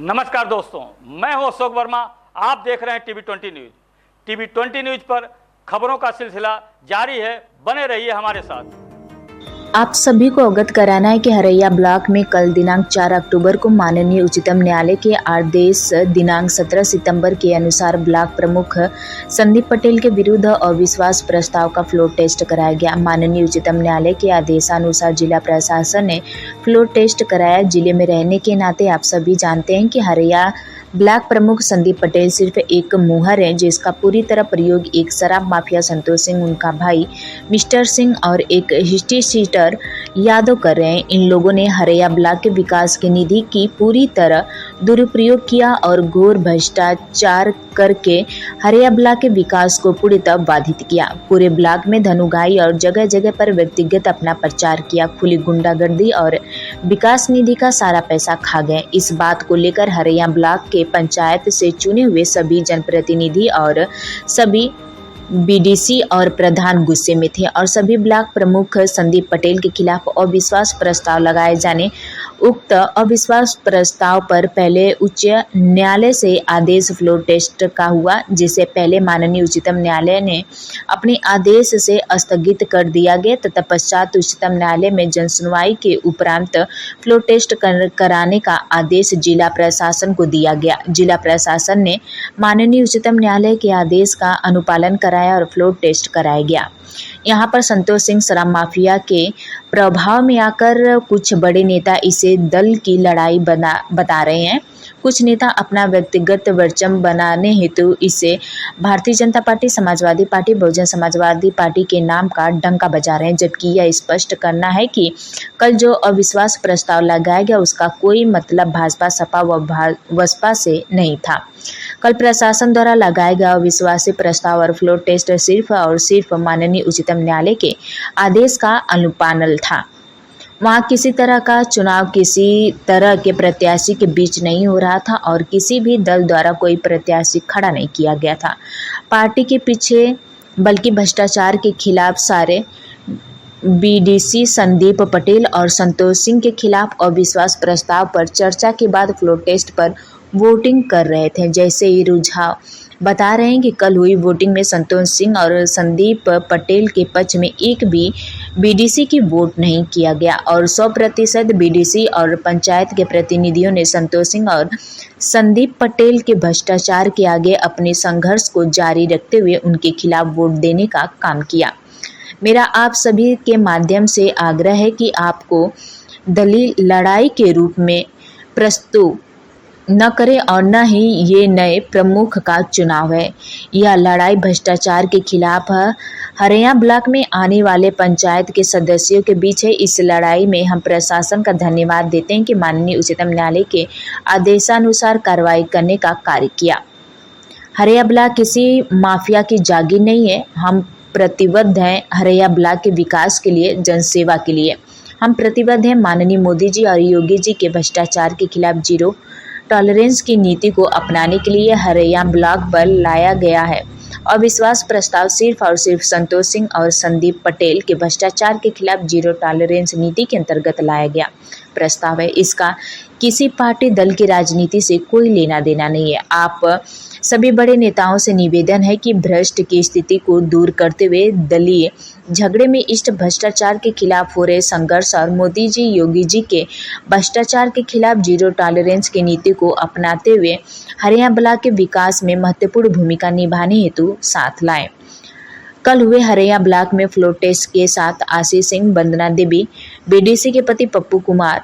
नमस्कार दोस्तों, मैं हूं अशोक वर्मा। आप देख रहे हैं टीवी 20 न्यूज। टीवी 20 न्यूज पर खबरों का सिलसिला जारी है। बने रहिए हमारे साथ। आप सभी को अवगत कराना है कि हरैया ब्लॉक में कल दिनांक 4 अक्टूबर को माननीय उच्चतम न्यायालय के आदेश दिनांक 17 सितंबर के अनुसार ब्लॉक प्रमुख संदीप पटेल के विरुद्ध अविश्वास प्रस्ताव का फ्लोर टेस्ट कराया गया। माननीय उच्चतम न्यायालय के आदेशानुसार जिला प्रशासन ने फ्लोर टेस्ट कराया। जिले में रहने के नाते आप सभी जानते हैं कि हरैया ब्लॉक प्रमुख संदीप पटेल सिर्फ एक मुहर है, जिसका पूरी तरह प्रयोग एक शराब माफिया संतोष सिंह, उनका भाई मिस्टर सिंह और एक हिस्ट्री शीटर यादव कर रहे हैं। इन लोगों ने हरैया ब्लॉक के विकास की निधि की पूरी तरह दुरुपयोग किया और घोर भ्रष्टाचार करके हरैया ब्लॉक के विकास को पूरी तरह बाधित किया। पूरे ब्लॉक में धनुगाई और जगह जगह पर व्यक्तिगत अपना प्रचार किया। खुली गुंडागर्दी और विकास निधि का सारा पैसा खा गए। इस बात को लेकर हरैया ब्लॉक के पंचायत से चुने हुए सभी जनप्रतिनिधि और सभी बीडीसी और प्रधान गुस्से में थे और सभी ब्लॉक प्रमुख संदीप पटेल के खिलाफ अविश्वास प्रस्ताव लगाए जाने। उक्त अविश्वास प्रस्ताव पर पहले उच्च न्यायालय से आदेश फ्लोर टेस्ट का हुआ, जिसे पहले माननीय उच्चतम न्यायालय ने अपने आदेश से स्थगित कर दिया गया तथा पश्चात उच्चतम न्यायालय में जनसुनवाई के उपरांत फ्लोर टेस्ट कराने का आदेश जिला प्रशासन को दिया गया। जिला प्रशासन ने माननीय उच्चतम न्यायालय के आदेश का अनुपालन कराया और फ्लोर टेस्ट कराया गया। यहाँ पर संतोष सिंह शराब माफिया के प्रभाव में आकर कुछ बड़े नेता इसे दल की लड़ाई बता रहे हैं। कुछ नेता अपना व्यक्तिगत वर्चस्व बनाने हेतु इसे Bharatiya Janata party, Samajwadi party, Bahujan Samajwadi party के नाम का डंका बजा रहे हैं, जबकि यह स्पष्ट करना है कि कल जो अविश्वास प्रस्ताव लगाया गया उसका कोई मतलब भाजपा, सपा व बसपा से नहीं था। कल प्रशासन द्वारा लगाया गया अविश्वासी प्रस्ताव और फ्लोर टेस्ट सिर्फ और सिर्फ माननीय उच्चतम न्यायालय के आदेश का अनुपालन था। वहाँ किसी तरह का चुनाव किसी तरह के प्रत्याशी के बीच नहीं हो रहा था और किसी भी दल द्वारा कोई प्रत्याशी खड़ा नहीं किया गया था पार्टी के पीछे, बल्कि भ्रष्टाचार के खिलाफ सारे बीडीसी संदीप पटेल और संतोष सिंह के खिलाफ अविश्वास प्रस्ताव पर चर्चा के बाद फ्लोर टेस्ट पर वोटिंग कर रहे थे। जैसे ही रुझाव बता रहे हैं कि कल हुई वोटिंग में संतोष सिंह और संदीप पटेल के पक्ष में एक भी बीडीसी की वोट नहीं किया गया और 100% बीडीसी और पंचायत के प्रतिनिधियों ने संतोष सिंह और संदीप पटेल के भ्रष्टाचार के आगे अपने संघर्ष को जारी रखते हुए उनके खिलाफ वोट देने का काम किया। मेरा आप सभी के माध्यम से आग्रह है कि आपको दलील लड़ाई के रूप में प्रस्तुत न करें और न ही ये नए प्रमुख का चुनाव है। यह लड़ाई भ्रष्टाचार के खिलाफ हरैया ब्लॉक में आने वाले पंचायत के सदस्यों के बीच है। इस लड़ाई में हम प्रशासन का धन्यवाद देते हैं कि माननीय उच्चतम न्यायालय के आदेशानुसार कार्रवाई करने का कार्य किया। हरैया ब्लॉक किसी माफिया की जागीर नहीं है। हम प्रतिबद्ध हैं हरैया ब्लॉक के विकास के लिए, जनसेवा के लिए। हम प्रतिबद्ध हैं माननीय मोदी जी और योगी जी के भ्रष्टाचार के खिलाफ जीरो टॉलरेंस की नीति को अपनाने के लिए हरैया ब्लॉक पर लाया गया है। अविश्वास प्रस्ताव सिर्फ और सिर्फ संतोष सिंह और संदीप पटेल के भ्रष्टाचार के खिलाफ जीरो टॉलरेंस नीति के अंतर्गत लाया गया प्रस्ताव है। इसका किसी पार्टी दल की राजनीति से कोई लेना देना नहीं है। आप सभी बड़े नेताओं से निवेदन है कि भ्रष्ट की स्थिति को दूर करते हुए दलीय झगड़े में इष्ट भ्रष्टाचार के खिलाफ हो रहे संघर्ष और मोदी जी, योगी जी के भ्रष्टाचार के खिलाफ जीरो टॉलरेंस की नीति को अपनाते हुए हरैया ब्लॉक के विकास में महत्वपूर्ण भूमिका निभाने हेतु साथ लाएं। कल हुए हरैया ब्लॉक में फ्लोर टेस्ट के साथ आशीष सिंह, वंदना देवी, बीडीसी के पति पप्पू कुमार,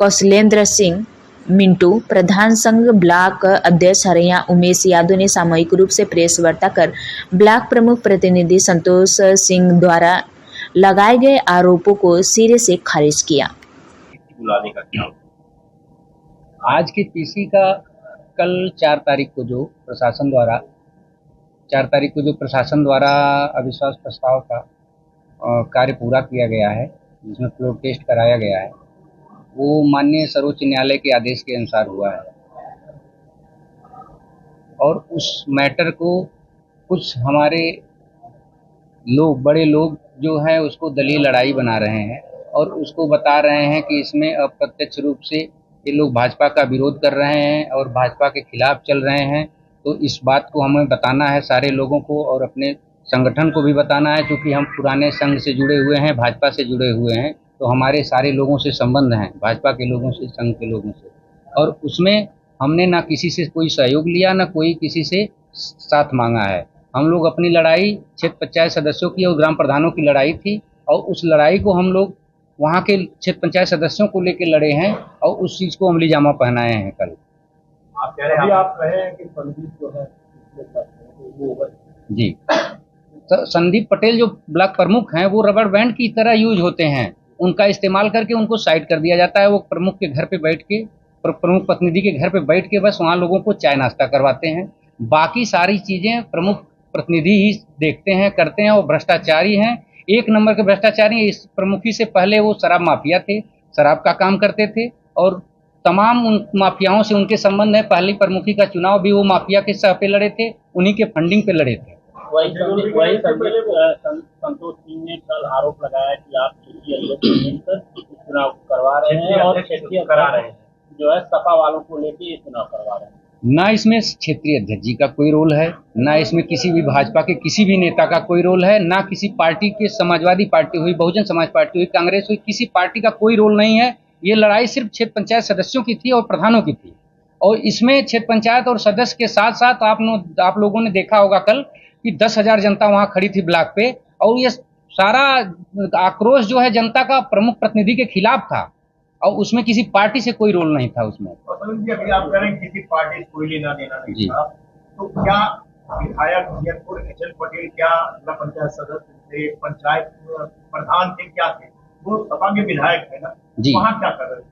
कौशलेंद्र सिंह मिंटू, प्रधान संघ ब्लॉक अध्यक्ष हरैया उमेश यादव ने सामूहिक रूप से प्रेस वार्ता कर ब्लॉक प्रमुख प्रतिनिधि संतोष सिंह द्वारा लगाए गए आरोपों को सिरे से खारिज किया। बुलाने का क्या आज की तीसरी का कल 4 तारीख को जो प्रशासन द्वारा अविश्वास प्रस्ताव का कार्य पूरा किया गया है, जिसमें फ्लोर टेस्ट कराया गया है, वो माननीय सर्वोच्च न्यायालय के आदेश के अनुसार हुआ है। और उस मैटर को कुछ हमारे बड़े लोग जो हैं उसको दलील लड़ाई बना रहे हैं और उसको बता रहे हैं कि इसमें अप्रत्यक्ष रूप से ये लोग भाजपा का विरोध कर रहे हैं और भाजपा के खिलाफ चल रहे हैं। तो इस बात को हमें बताना है सारे लोगों को और अपने संगठन को भी बताना है, क्योंकि हम पुराने संघ से जुड़े हुए हैं, भाजपा से जुड़े हुए हैं, तो हमारे सारे लोगों से संबंध हैं, भाजपा के लोगों से, संघ के लोगों से। और उसमें हमने ना किसी से कोई सहयोग लिया, ना कोई किसी से साथ मांगा है। हम लोग अपनी लड़ाई क्षेत्र पंचायत सदस्यों की और ग्राम प्रधानों की लड़ाई थी, और उस लड़ाई को हम लोग वहाँ के क्षेत्र पंचायत सदस्यों को लेकर लड़े हैं और उस चीज़ को अमली जामा पहनाए हैं कल। आप कह रहे हैं, आप कहे हैं कि संदीप जो है वो जी, तो संदीप पटेल जो ब्लॉक प्रमुख हैं वो रबर बैंड की तरह यूज होते हैं। उनका इस्तेमाल करके उनको साइड कर दिया जाता है। वो प्रमुख के घर पे बैठ के, प्रमुख प्रतिनिधि के घर पे बैठ के बस वहाँ लोगों को चाय नाश्ता करवाते हैं। बाकी सारी चीज़ें प्रमुख प्रतिनिधि ही देखते हैं, करते हैं। वो भ्रष्टाचारी हैं, एक नंबर के भ्रष्टाचारी। इस प्रमुखी से पहले वो शराब माफिया थे, शराब का काम करते थे और तमाम उन माफियाओं से उनके संबंध है। पहली प्रमुखी का चुनाव भी वो माफिया के सह पे लड़े थे, उन्हीं के फंडिंग पे लड़े थे। वही संतोष सिंह ने कल आरोप लगाया कि आप क्षेत्रीय अध्यक्ष मिलकर चुनाव करवा रहे हैं और क्षेत्रीय करा रहे हैं, जो है सपा वालों को लेके ये चुनाव करवा रहे हैं। ना इसमें क्षेत्रीय अध्यक्ष जी का कोई रोल है, ना इसमें किसी भी भाजपा के किसी भी नेता का कोई रोल है, ना किसी पार्टी के, समाजवादी पार्टी हुई, बहुजन समाज पार्टी हुई, कांग्रेस हुई, किसी पार्टी का कोई रोल नहीं है। ये लड़ाई सिर्फ क्षेत्र पंचायत सदस्यों की थी और प्रधानों की थी। और इसमें क्षेत्र पंचायत और सदस्य के साथ साथ आप लोगों ने देखा होगा कल कि 10,000 जनता वहां खड़ी थी ब्लॉक पे, और ये सारा आक्रोश जो है जनता का प्रमुख प्रतिनिधि के खिलाफ था, और उसमें किसी पार्टी से कोई रोल नहीं था उसमें। अभी आप कह रहे हैं किसी पार्टी से कोई लेना देना नहीं था, तो क्या विधायक जियनपुर एचएल पटेल क्या जिला पंचायत सदस्य थे, पंचायत प्रधान थे, क्या थे? वो सपा के विधायक है ना, वहाँ क्या कर रहे थे?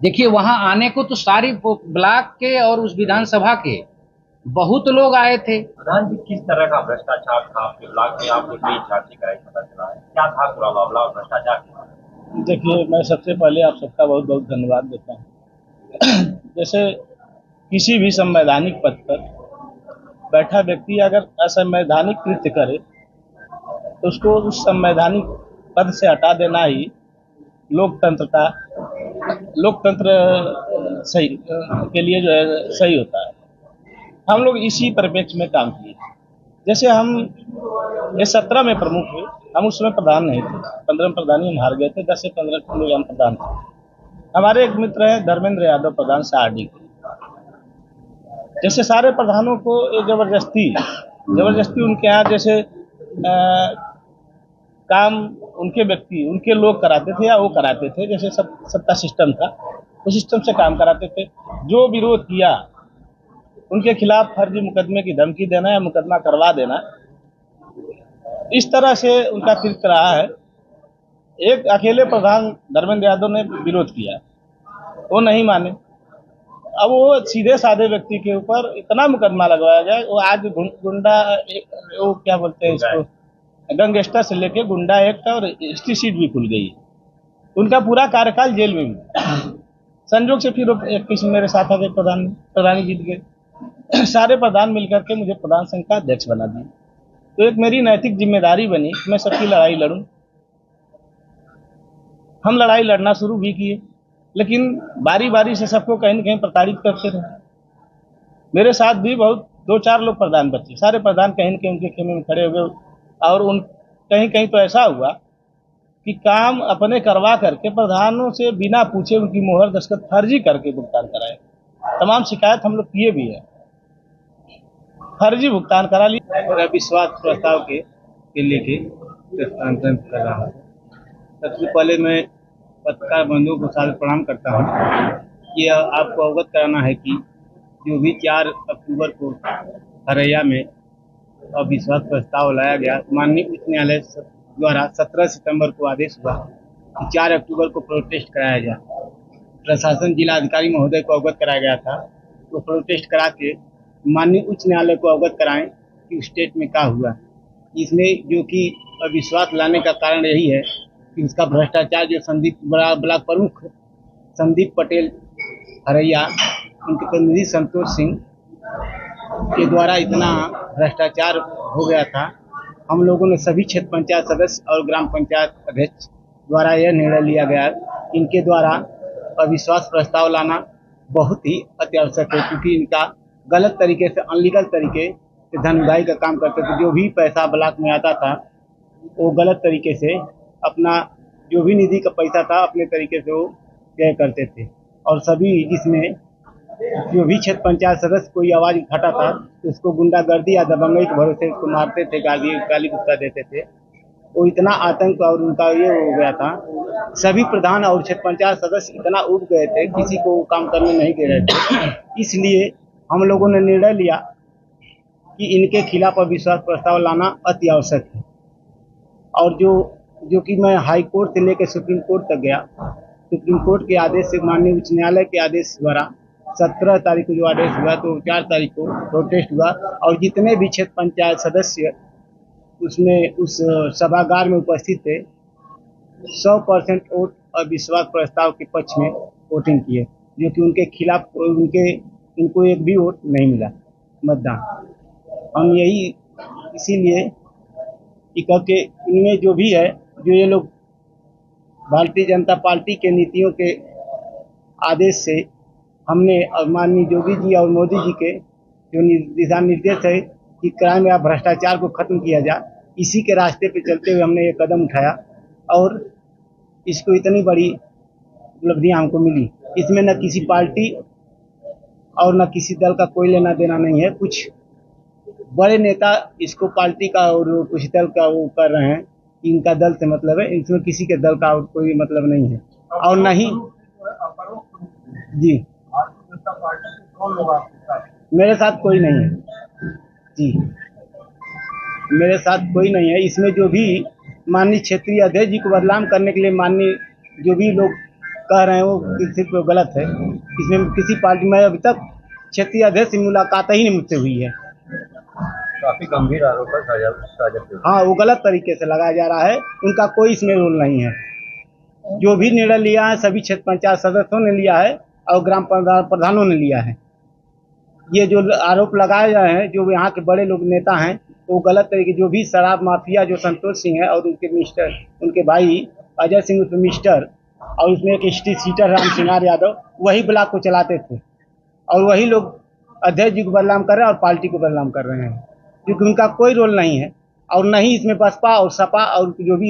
देखिए, वहां आने को तो सारी ब्लॉक के और उस विधानसभा के बहुत लोग आए थे। प्रधान जी, किस तरह का भ्रष्टाचार था आपके ब्लॉक में? आपने कई झांसी कराई, पता चला है, क्या था पूरा मामला और भ्रष्टाचार? देखिए, मैं सबसे पहले आप सबका बहुत बहुत धन्यवाद देता हूँ। जैसे किसी भी संवैधानिक पद पर बैठा व्यक्ति अगर असंवैधानिक कृत्य करे तो उसको उस संवैधानिक पद से हटा देना ही लोकतंत्र सही के लिए जो है सही होता है। हम लोग इसी परिप्रेक्ष्य में काम किए। जैसे हम ये 17 में प्रमुख हुए, हम उसमें प्रधान नहीं थे, 15 में प्रधानी हम हार गए थे, 10 से 15 लोग हम प्रधान थे। हमारे एक मित्र हैं धर्मेंद्र यादव, प्रधान सारडी के। जैसे सारे प्रधानों को ये जबरदस्ती उनके यहाँ जैसे काम उनके लोग कराते थे या वो कराते थे, जैसे सत्ता सिस्टम था, उस सिस्टम से काम कराते थे। जो विरोध किया उनके खिलाफ फर्जी मुकदमे की धमकी देना या मुकदमा करवा देना, इस तरह से उनका कृत्य रहा है। एक अकेले प्रधान धर्मेंद्र यादव ने विरोध किया, वो नहीं माने। अब वो सीधे साधे व्यक्ति के ऊपर इतना मुकदमा लगवाया गया। वो आज गुंडा, वो क्या बोलते हैं इसको, गैंगस्टर से लेके गुंडा एक्ट और एसटी सीट भी खुल गई है। उनका पूरा कार्यकाल जेल में भी। संजोग से फिर एक किस्म मेरे साथ आ गए, प्रधानी जीत गए। सारे प्रधान मिलकर के मुझे प्रधान संघ का अध्यक्ष बना दिए। तो एक मेरी नैतिक जिम्मेदारी बनी, मैं सबकी लड़ाई लड़ूं। हम लड़ाई लड़ना शुरू भी किए, लेकिन बारी बारी से सबको कहीं न कहीं प्रताड़ित करते रहे। मेरे साथ भी बहुत 2-4 लोग प्रधान बचे। सारे प्रधान कहीं न कहीं उनके खेमे में खड़े हो गए, और कहीं कहीं तो ऐसा हुआ कि काम अपने करवा करके प्रधानों से बिना पूछे उनकी मोहर दस्तखत फर्जी करके भुगतान कराए। तमाम शिकायत हम लोग किए भी है, फर्जी भुगतान करा लिए। और अविश्वास प्रस्ताव के लेके हस्तांतरण कर रहा है। सबसे पहले मैं पत्रकार बंधुओं को सादर प्रणाम करता हूँ। ये आपको अवगत कराना है कि जो भी 4 अक्टूबर को हरैया में अविश्वास प्रस्ताव लाया गया, माननीय उच्च न्यायालय द्वारा 17 सितंबर को आदेश हुआ कि 4 अक्टूबर को प्रोटेस्ट कराया गया। प्रशासन जिला अधिकारी महोदय को अवगत कराया गया था, तो प्रोटेस्ट करा के माननीय उच्च न्यायालय को अवगत कराएं कि स्टेट में क्या हुआ। इसमें जो कि अविश्वास लाने का कारण यही है कि उसका भ्रष्टाचार, जो ब्लॉक प्रमुख संदीप पटेल हरैया, उनके प्रतिनिधि संतोष सिंह के द्वारा इतना भ्रष्टाचार हो गया था। हम लोगों ने सभी क्षेत्र पंचायत सदस्य और ग्राम पंचायत अध्यक्ष द्वारा यह निर्णय लिया गया, इनके द्वारा अविश्वास प्रस्ताव लाना बहुत ही अत्यावश्यक है, क्योंकि इनका गलत तरीके से, अनलीगल तरीके से धन उगाही का काम करते थे। जो भी पैसा ब्लॉक में आता था वो गलत तरीके से अपना जो भी निधि का पैसा था अपने तरीके से वो व्यय करते थे। और सभी जिसमें जो भी क्षेत्र पंचायत सदस्य कोई आवाज उठाता था तो उसको गुंडागर्दी या दबंगई के भरोसे उसको मारते थे, गाली गुस्सा देते थे। वो इतना आतंक और उनका ये हो गया था, सभी प्रधान और क्षेत्र पंचायत सदस्य इतना उब गए थे, किसी को काम करने नहीं दे रहे थे। इसलिए हम लोगों ने निर्णय लिया कि इनके खिलाफ अविश्वास प्रस्ताव लाना अति आवश्यक है। और जो कि मैं हाई कोर्ट से लेकर सुप्रीम कोर्ट तक गया। सुप्रीम कोर्ट के आदेश से, माननीय उच्च न्यायालय के आदेश द्वारा 17 तारीख को जो आदेश हुआ तो 4 तारीख को प्रोटेस्ट हुआ और जितने भी क्षेत्र पंचायत सदस्य उसमें उस सभागार में उपस्थित थे 100% वोट अविश्वास प्रस्ताव के पक्ष में वोटिंग किए, जो कि उनके खिलाफ उनको एक भी वोट नहीं मिला मतदान। हम यही इसीलिए कि इनमें जो भी है, जो ये लोग भारतीय जनता पार्टी के नीतियों के आदेश से हमने माननीय योगी जी और मोदी जी के जो दिशा निर्देश है कि क्राइम या भ्रष्टाचार को खत्म किया जाए, इसी के रास्ते पे चलते हुए हमने ये कदम उठाया और इसको इतनी बड़ी उपलब्धियां हमको मिली। इसमें न किसी पार्टी और न किसी दल का कोई लेना देना नहीं है। कुछ बड़े नेता इसको पार्टी का और कुछ दल का वो कर रहे हैं, इनका दल से मतलब है, इसमें किसी के दल का कोई मतलब नहीं है। और नहीं जी, मेरे साथ कोई नहीं है जी, मेरे साथ कोई नहीं है। इसमें जो भी माननीय क्षेत्रीय अध्यक्ष जी को बदनाम करने के लिए माननीय जो भी लोग कह रहे हैं वो सिर्फ गलत है। इसमें किसी पार्टी में अभी तक क्षेत्रीय अध्यक्ष से मुलाकात ही नहीं मुझसे हुई है। काफी गंभीर आरोप है। हाँ, वो गलत तरीके से लगाया जा रहा है, उनका कोई इसमें रोल नहीं है। जो भी निर्णय लिया है सभी क्षेत्र पंचायत सदस्यों ने लिया है और ग्राम प्रधानों ने लिया है। ये जो आरोप लगाए गए हैं, जो यहाँ के बड़े लोग नेता हैं, वो गलत तरीके, जो भी शराब माफिया जो संतोष सिंह है और उनके भाई अजय सिंह उसमें मिस्टर और उसमें एक स्ट्रीट सीटर राम सिंगार यादव, वही ब्लॉक को चलाते थे और वही लोग अध्यक्ष जी को बदनाम कर रहे हैं और पार्टी को बदनाम कर रहे हैं, क्योंकि उनका कोई रोल नहीं है। और नहीं इसमें बसपा और सपा और जो भी